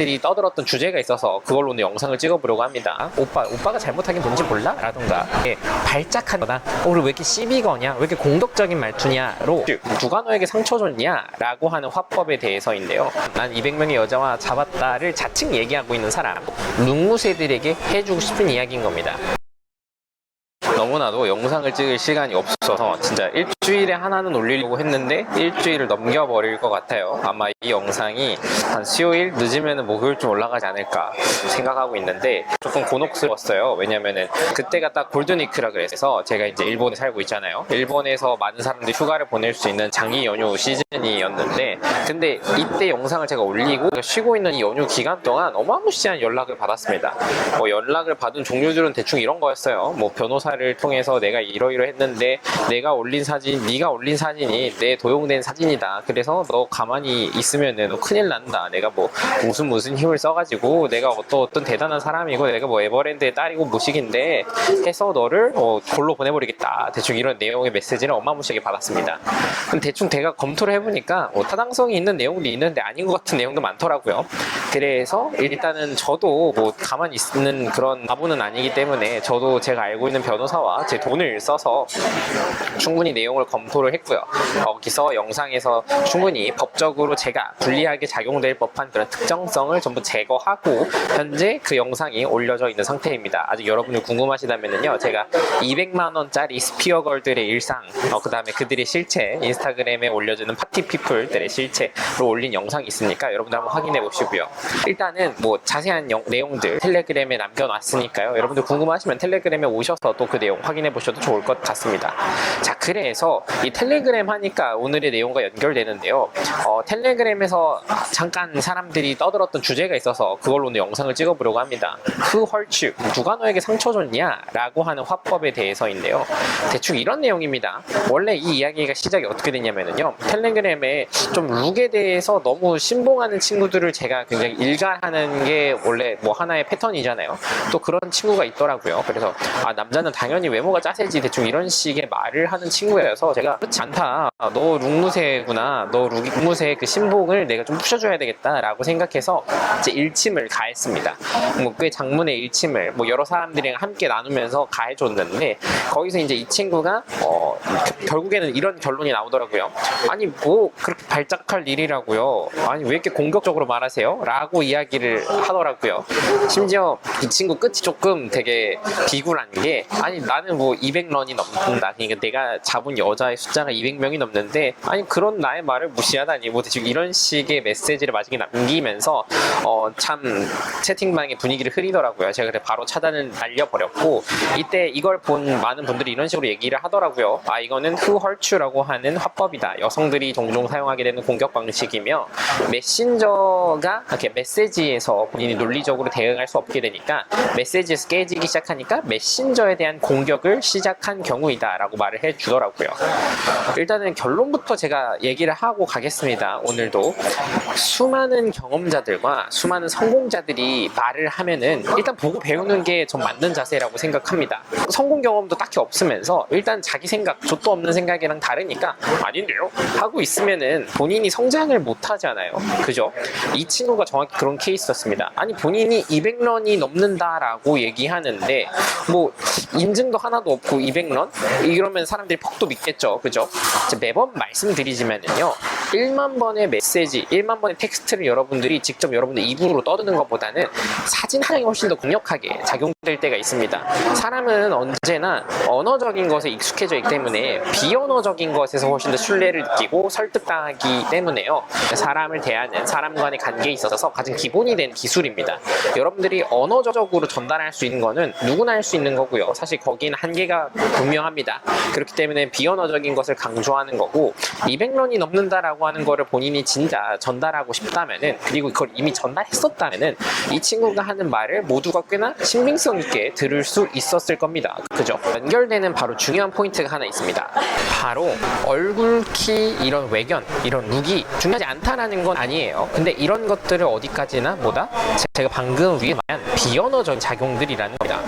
들이 떠들었던 주제가 있어서 그걸로 오늘 영상을 찍어보려고 합니다. 오빠가 잘못한 게 뭔지 몰라? 라던가 발작한 거다. 우리 왜 이렇게 시비 거냐? 왜 이렇게 공격적인 말투냐로 누가 너에게 상처 줬냐? 라고 하는 화법에 대해서인데요. 난 200명의 여자와 잡았다를 자칭 얘기하고 있는 사람, 룩무새들에게 해주고 싶은 이야기인 겁니다. 너무나도 영상을 찍을 시간이 없어서 진짜 일주일에 하나는 올리려고 했는데 일주일을 넘겨버릴 것 같아요. 아마 이 영상이 한 수요일 늦으면 목요일쯤 올라가지 않을까 생각하고 있는데 조금 곤혹스러웠어요. 왜냐면은 그때가 딱 골든위크라 그래서 제가 이제 일본에 살고 있잖아요. 일본에서 많은 사람들이 휴가를 보낼 수 있는 장기 연휴 시즌이었는데, 근데 이때 영상을 제가 올리고 쉬고 있는 이 연휴 기간 동안 어마무시한 연락을 받았습니다. 연락을 받은 종류들은 대충 이런 거였어요. 변호사를 통해서 내가 이러이러했는데 내가 올린 사진, 네가 올린 사진이 내 도용된 사진이다. 그래서 너 가만히 있으면은 너 큰일 난다. 내가 무슨 힘을 써가지고 내가 어떤 대단한 사람이고 내가 에버랜드의 딸이고 무식인데 해서 너를 골로 보내버리겠다. 대충 이런 내용의 메시지를 어마무시하게 받았습니다. 대충 제가 검토를 해보니까 타당성이 있는 내용도 있는데 아닌 것 같은 내용도 많더라고요. 그래서 일단은 저도 가만히 있는 그런 바보는 아니기 때문에 저도 제가 알고 있는 변호사와 제 돈을 써서 충분히 내용을 검토를 했고요. 거기서 영상에서 충분히 법적으로 제가 불리하게 작용될 법한 그런 특정성을 전부 제거하고 현재 그 영상이 올려져 있는 상태입니다. 아직 여러분이 궁금하시다면요, 제가 200만원짜리 스피어걸들의 일상, 그 다음에 그들의 실체, 인스타그램에 올려주는 파티피플들의 실체로 올린 영상이 있으니까 여러분들 한번 확인해 보시고요. 일단은 자세한 내용들 텔레그램에 남겨놨으니까요. 여러분들 궁금하시면 텔레그램에 오셔서 또 그 내용 확인해 보셔도 좋을 것 같습니다. 자, 그래서 이 텔레그램 하니까 오늘의 내용과 연결되는데요. 텔레그램에서 잠깐 사람들이 떠들었던 주제가 있어서 그걸로 오늘 영상을 찍어보려고 합니다. Who hurt you? 누가 너에게 상처 줬냐? 라고 하는 화법에 대해서인데요. 대충 이런 내용입니다. 원래 이 이야기가 시작이 어떻게 됐냐면요, 텔레그램에 좀 룩에 대해서 너무 신봉하는 친구들을 제가 굉장히 일가하는 게 원래 하나의 패턴이잖아요. 또 그런 친구가 있더라고요. 그래서 남자는 당연히 외모가 짜세지, 대충 이런 식의 말을 하는 친구여서 제가 그렇지 않다, 너 룩무새구나, 너 룩무새 그 신봉을 내가 좀 푸셔줘야 되겠다 라고 생각해서 이제 일침을 가했습니다. 꽤 장문의 일침을 여러 사람들이랑 함께 나누면서 가해줬는데, 거기서 이제 이 친구가 결국에는 이런 결론이 나오더라고요. 아니 그렇게 발작할 일이라고요? 아니 왜 이렇게 공격적으로 말하세요? 라고 이야기를 하더라고요. 심지어 이 친구 끝이 조금 되게 비굴한 게, 아니 나는 200런이 넘는다, 그러니까 내가 잡은 여자의 숫자가 200명이 넘는데 아니 그런 나의 말을 무시하다니, 대충 이런 식의 메시지를 마지막에 남기면서 참 채팅방의 분위기를 흐리더라고요. 제가 그래 바로 차단을 날려버렸고, 이때 이걸 본 많은 분들이 이런 식으로 얘기를 하더라고요. 이거는 Who hurt you라고 하는 화법이다. 여성들이 종종 사용하게 되는 공격 방식이며, 메신저가 이렇게 메시지에서 본인이 논리적으로 대응할 수 없게 되니까 메시지에서 깨지기 시작하니까 메신저에 대한 공격을 시작한 경우이다 라고 말을 해주더라고요. 일단은 결론부터 제가 얘기를 하고 가겠습니다. 오늘도 수많은 경험자들과 수많은 성공자들이 말을 하면은 일단 보고 배우는 게 전 맞는 자세라고 생각합니다. 성공 경험도 딱히 없으면서 일단 자기 생각, 족도 없는 생각이랑 다르니까 아닌데요? 하고 있으면은 본인이 성장을 못 하잖아요. 그죠? 이 친구가 정확히 그런 케이스였습니다. 아니 본인이 200런이 넘는다라고 얘기하는데 인증도 하나도 없고 200런? 이러면 사람들이 퍽도 믿겠죠. 그죠? 매번 말씀드리지만은요, 1만 번의 메시지, 1만 번의 텍스트를 여러분들이 직접 여러분들 입으로 떠드는 것보다는 사진 하나가 훨씬 더 강력하게 작용될 때가 있습니다. 사람은 언제나 언어적인 것에 익숙해져 있기 때문에 비언어적인 것에서 훨씬 더 신뢰를 느끼고 설득당하기 때문에요. 사람을 대하는 사람 간의 관계에 있어서 가장 기본이 된 기술입니다. 여러분들이 언어적으로 전달할 수 있는 거는 누구나 할 수 있는 거고요. 사실 거기는 한계가 분명합니다. 그렇기 때문에 비언어적인 것을 강조하는 거고, 200런이 넘는다라고 하는 거를 본인이 진짜 전달하고 싶다면은, 그리고 그걸 이미 전달했었다면은 이 친구가 하는 말을 모두가 꽤나 신빙성 있게 들을 수 있었을 겁니다. 그죠? 연결되는 바로 중요한 포인트가 하나 있습니다. 바로 얼굴 키, 이런 외견, 이런 룩이 중요하지 않다라는 건 아니에요. 근데 이런 것들을 어디까지나 제가 방금 위에 말한 비언어적인 작용들이라는 겁니다.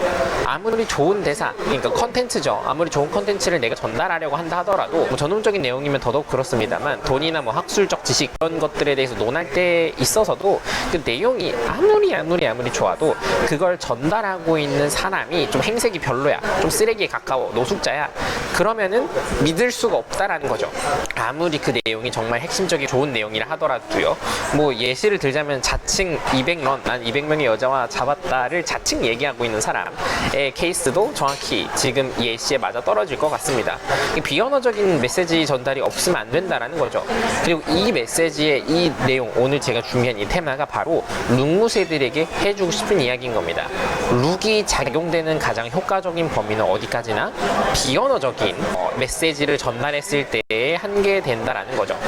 아무리 좋은 대사, 그러니까 컨텐츠죠. 아무리 좋은 컨텐츠를 내가 전달하려고 한다 하더라도 전문적인 내용이면 더더욱 그렇습니다만 돈이나 뭐 학술적 지식 이런 것들에 대해서 논할 때 있어서도 그 내용이 아무리 좋아도 그걸 전달하고 있는 사람이 좀 행색이 별로야, 좀 쓰레기에 가까워, 노숙자야, 그러면은 믿을 수가 없다라는 거죠. 아무리 그 내용이 정말 핵심적인 좋은 내용이라 하더라도요. 뭐 예시를 들자면 자칭 200런, 난 200명의 여자와 잡았다를 자칭 얘기하고 있는 사람의 케이스도 정확히 지금 이 예시에 맞아 떨어질 것 같습니다. 비언어적인 메시지 전달이 없으면 안 된다라는 거죠. 그리고 이 메시지의 이 내용, 오늘 제가 준비한 이 테마가 바로 룩무새들에게 해주고 싶은 이야기인 겁니다. 룩이 작용되는 가장 효과적인 범위는 어디까지나 비언어적인 메시지를 전달했을 때에 한계된다라는 거죠.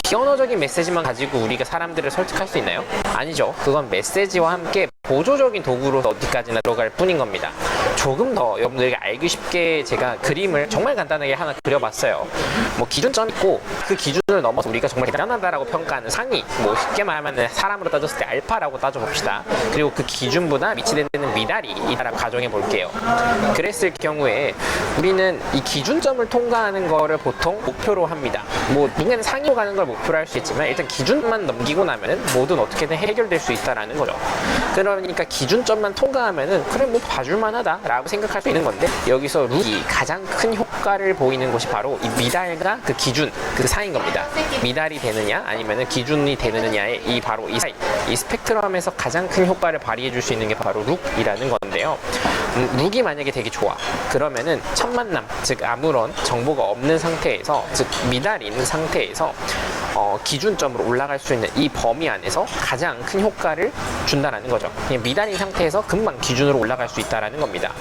비언어적인 메시지만 가지고 우리가 사람들을 설득할 수 있나요? 아니죠. 그건 메시지와 함께 보조적인 도구로 어디까지나 들어갈 뿐인 겁니다. 조금 더 여러분들에게 알기 쉽게 제가 그림을 정말 간단하게 하나 그려봤어요. 뭐 기준점 있고 그 기준을 넘어서 우리가 정말 대단하다라고 평가하는 상위, 뭐 쉽게 말하면 사람으로 따졌을 때 알파라고 따져봅시다. 그리고 그 기준보다 위치되는 미달이 있다라고 가정해 볼게요. 그랬을 경우에 우리는 이 기준점을 통과하는 거를 보통 목표로 합니다. 뭐 누군가는 상위로 가는 걸 목표로 할 수 있지만 일단 기준만 넘기고 나면은 뭐든 어떻게든 해결될 수 있다라는 거죠. 그러니까 기준점만 통과하면은 그래 뭐 봐줄만 하다 라고 생각할 수 있는 건데, 여기서 룩이 가장 큰 효과를 보이는 곳이 바로 이 미달과 그 기준, 그 사이인 겁니다. 미달이 되느냐 아니면은 기준이 되느냐의 이 바로 이 사이, 이 스펙트럼에서 가장 큰 효과를 발휘해 줄 수 있는 게 바로 룩이라는 건데요. 룩이 만약에 되게 좋아, 그러면은 첫 만남, 즉 아무런 정보가 없는 상태에서, 즉 미달인 상태에서 기준점으로 올라갈 수 있는 이 범위 안에서 가장 큰 효과를 준다라는 거죠. 그냥 미달인 상태에서 금방 기준으로 올라갈 수 있다라는 겁니다.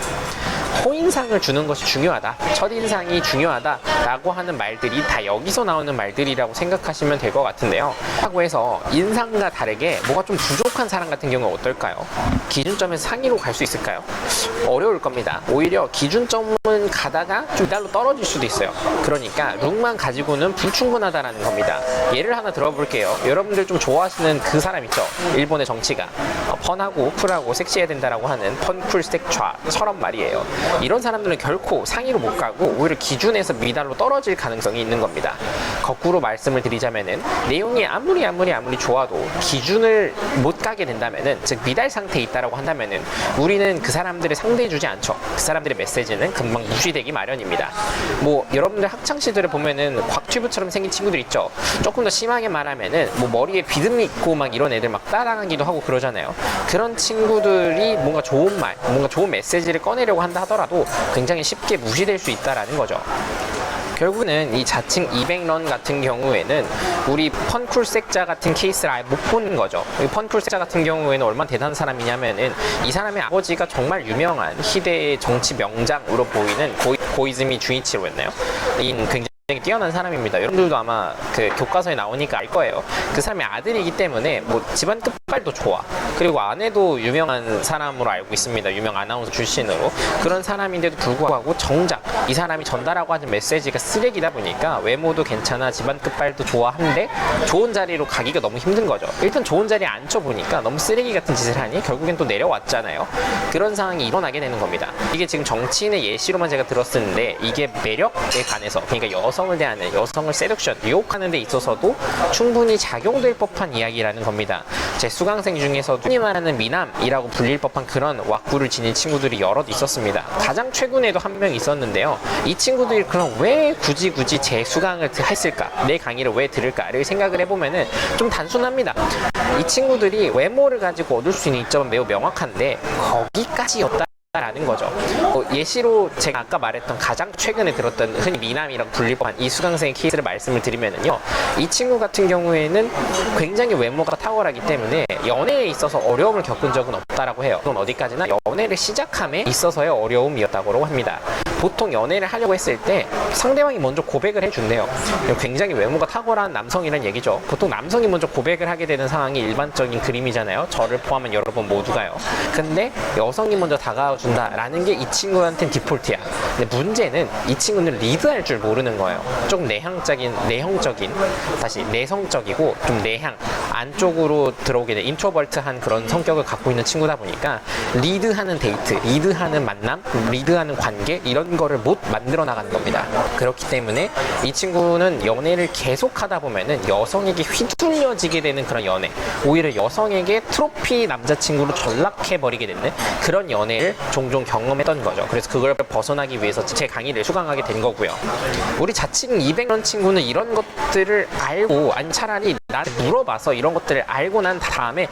호인상을 주는 것이 중요하다, 첫인상이 중요하다라고 하는 말들이 다 여기서 나오는 말들이라고 생각하시면 될 것 같은데요. 라고 해서 인상과 다르게 뭐가 좀 부족한 사람 같은 경우는 어떨까요? 기준점에서 상위로 갈 수 있을까요? 어려울 겁니다. 오히려 기준점은 가다가 좀 미달로 떨어질 수도 있어요. 그러니까 룩만 가지고는 불충분하다라는 겁니다. 예를 하나 들어볼게요. 여러분들 좀 좋아하시는 그 사람 있죠? 일본의 정치가 펀하고 쿨하고 섹시해야 된다라고 하는 펀쿨색좌처럼 말이에요. 이런 사람들은 결코 상위로 못 가고 오히려 기준에서 미달로 떨어질 가능성이 있는 겁니다. 거꾸로 말씀을 드리자면은 내용이 아무리 좋아도 기준을 못 가게 된다면은, 즉 미달 상태에 있다라고 한다면은 우리는 그 사람들을 상대해주지 않죠. 그 사람들의 메시지는 금방 무시되기 마련입니다. 뭐 여러분들 학창 시절에 보면은 곽튜브처럼 생긴 친구들 있죠. 조금 더 심하게 말하면은 뭐 머리에 비듬이 있고 막 이런 애들 막 따라하기도 하고 그러잖아요. 그런 친구들이 뭔가 좋은 말, 뭔가 좋은 메시지를 꺼내려고 한다 하더라도 굉장히 쉽게 무시될 수 있다라는 거죠. 결국은 이 자칭 200런 같은 경우에는 우리 펀쿨색자 같은 케이스를 아예 못 보는 거죠. 이 펀쿨색자 같은 경우에는 얼마나 대단한 사람이냐면은 이 사람의 아버지가 정말 유명한 희대의 정치 명장으로 보이는 고이즈미 주이치로였나요? 굉장히 뛰어난 사람입니다. 여러분들도 아마 그 교과서에 나오니까 알 거예요. 그 사람의 아들이기 때문에 뭐 집안 끝발도 좋아. 그리고 아내도 유명한 사람으로 알고 있습니다. 유명 아나운서 출신으로. 그런 사람인데도 불구하고 정작 이 사람이 전달하고 하는 메시지가 쓰레기다 보니까 외모도 괜찮아, 집안 끝발도 좋아한데 좋은 자리로 가기가 너무 힘든 거죠. 일단 좋은 자리에 앉혀보니까 너무 쓰레기 같은 짓을 하니 결국엔 또 내려왔잖아요. 그런 상황이 일어나게 되는 겁니다. 이게 지금 정치인의 예시로만 제가 들었었는데 이게 매력에 관해서, 그러니까 여성을 대하는, 여성을 세덕션, 유혹하는 데 있어서도 충분히 작용될 법한 이야기라는 겁니다. 제 수강생 중에서도 흔히 말하는 미남이라고 불릴 법한 그런 왁구를 지닌 친구들이 여럿 있었습니다. 가장 최근에도 한 명 있었는데요. 이 친구들이 그럼 왜 굳이 제 수강을 했을까? 내 강의를 왜 들을까를 생각을 해보면은 좀 단순합니다. 이 친구들이 외모를 가지고 얻을 수 있는 이점은 매우 명확한데 거기까지였다 라는 거죠. 예시로 제가 아까 말했던 가장 최근에 들었던 흔히 미남이라고 불릴 법한 이 수강생의 케이스를 말씀을 드리면은요, 이 친구 같은 경우에는 굉장히 외모가 탁월하기 때문에 연애에 있어서 어려움을 겪은 적은 없다라고 해요. 그건 어디까지나 연애를 시작함에 있어서의 어려움이었다고 합니다. 보통 연애를 하려고 했을 때 상대방이 먼저 고백을 해준대요. 굉장히 외모가 탁월한 남성이란 얘기죠. 보통 남성이 먼저 고백을 하게 되는 상황이 일반적인 그림이잖아요. 저를 포함한 여러분 모두가요. 근데 여성이 먼저 다가와준다라는 게 이 친구한테는 디폴트야. 근데 문제는 이 친구는 리드할 줄 모르는 거예요. 조금 내성적이고 좀 내향, 안쪽으로 들어오게 된 인트로버트한 그런 성격을 갖고 있는 친구다 보니까 리드하는 데이트, 리드하는 만남, 리드하는 관계 이런 그런 거를 못 만들어 나가는 겁니다. 그렇기 때문에 이 친구는 연애를 계속 하다 보면은 여성에게 휘둘려지게 되는 그런 연애, 오히려 여성에게 트로피 남자친구로 전락해버리게 되는 그런 연애를 종종 경험했던 거죠. 그래서 그걸 벗어나기 위해서 제 강의를 수강하게 된 거고요. 우리 자칭 200런 친구는 이런 것들을 알고, 아니 차라리 나한테 물어봐서 이런 것들을 알고 난 다음에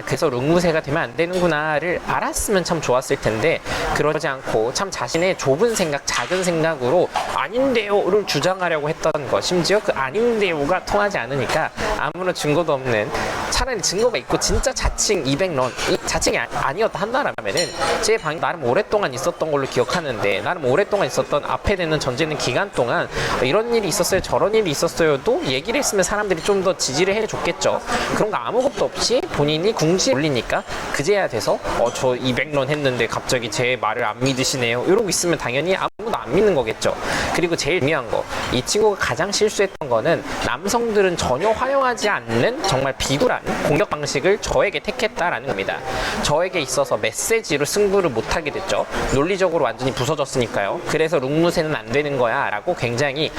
그래서 룸무새가 되면 안 되는구나를 알았으면 참 좋았을 텐데, 그러지 않고 참 자신의 좁은 생각, 작은 생각으로 아닌데요를 주장하려고 했던 거, 심지어 그 아닌데요가 통하지 않으니까 아무런 증거도 없는, 차라리 증거가 있고 진짜 자칭 200런, 자칭이 아니었다 한다라면은 제 방에 나름 오랫동안 있었던 걸로 기억하는데, 나름 오랫동안 있었던 앞에 되는 전제는 기간 동안 이런 일이 있었어요, 저런 일이 있었어요도 얘기를 했으면 사람들이 좀 더 지지를 해줬겠죠. 그런 거 아무것도 없이 본인이 궁지에 올리니까 그제야 돼서 저 200런 했는데 갑자기 제 말을 안 믿으시네요 이러고 있으면 당연히 아무도 안 믿는 거겠죠. 그리고 제일 중요한 거, 이 친구가 가장 실수했던 거는 남성들은 전혀 활용하지 않는 정말 비굴한 공격 방식을 저에게 택했다라는 겁니다. 저에게 있어서 메시지로 승부를 못하게 됐죠. 논리적으로 완전히 부서졌으니까요. 그래서 룸무새는 안 되는 거야 라고 굉장히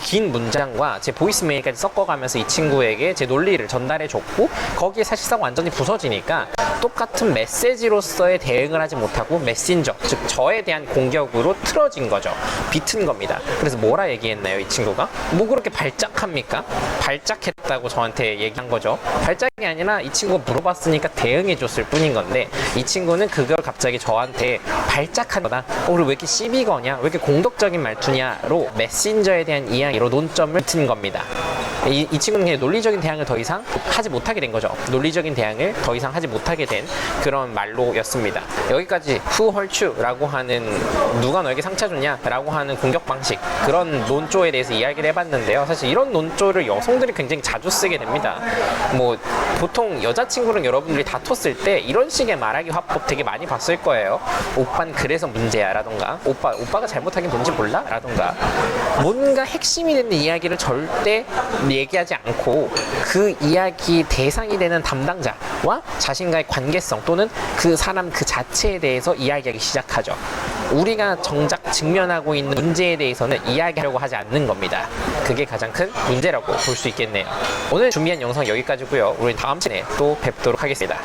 긴 문장과 제 보이스메일까지 섞어가면서 이 친구에게 제 논리를 전달해줬고, 거기에 사실상 완전히 부서지니까 똑같은 메시지로서의 대응을 하지 못하고 메신저, 즉 저에 대한 공격으로 틀어진 거죠. 비튼 겁니다. 그래서 뭐라 얘기했나요, 이 친구가? 뭐 그렇게 발작합니까? 발작했다고 저한테 얘기한 거죠. 발작이 아니라 이 친구가 물어봤으니까 대응해줬을 뿐인 건데, 이 친구는 그걸 갑자기 저한테 발작한 거다, 우리 왜 이렇게 시비 거냐, 왜 이렇게 공격적인 말투냐로 메신저에 대한 이야기로 논점을 튼 겁니다. 이 친구는 그냥 논리적인 대항을 더 이상 하지 못하게 된 거죠. 논리적인 대항을 더 이상 하지 못하게 된 그런 말로였습니다. 여기까지 Who hurt you? 라고 하는, 누가 너에게 상처 줬냐? 라고 하는 공격 방식, 그런 논조에 대해서 이야기를 해봤는데요. 사실 이런 논조를 여성들이 굉장히 자주 쓰게 됩니다. 뭐 보통 여자친구랑 여러분들이 다퉜을 때 이런 식의 말하기 화법 되게 많이 봤을 거예요. 오빤 그래서 문제야 라던가, 오빠가 잘못하긴 뭔지 몰라? 라던가, 뭔가 핵심이 되는 이야기를 절대 얘기하지 않고 그 이야기 대상이 되는 담당자와 자신과의 관계성 또는 그 사람 그 자체에 대해서 이야기하기 시작하죠. 우리가 정작 직면하고 있는 문제에 대해서는 이야기하려고 하지 않는 겁니다. 그게 가장 큰 문제라고 볼 수 있겠네요. 오늘 준비한 영상 여기까지고요. 우리 다음 시간에 또 뵙도록 하겠습니다.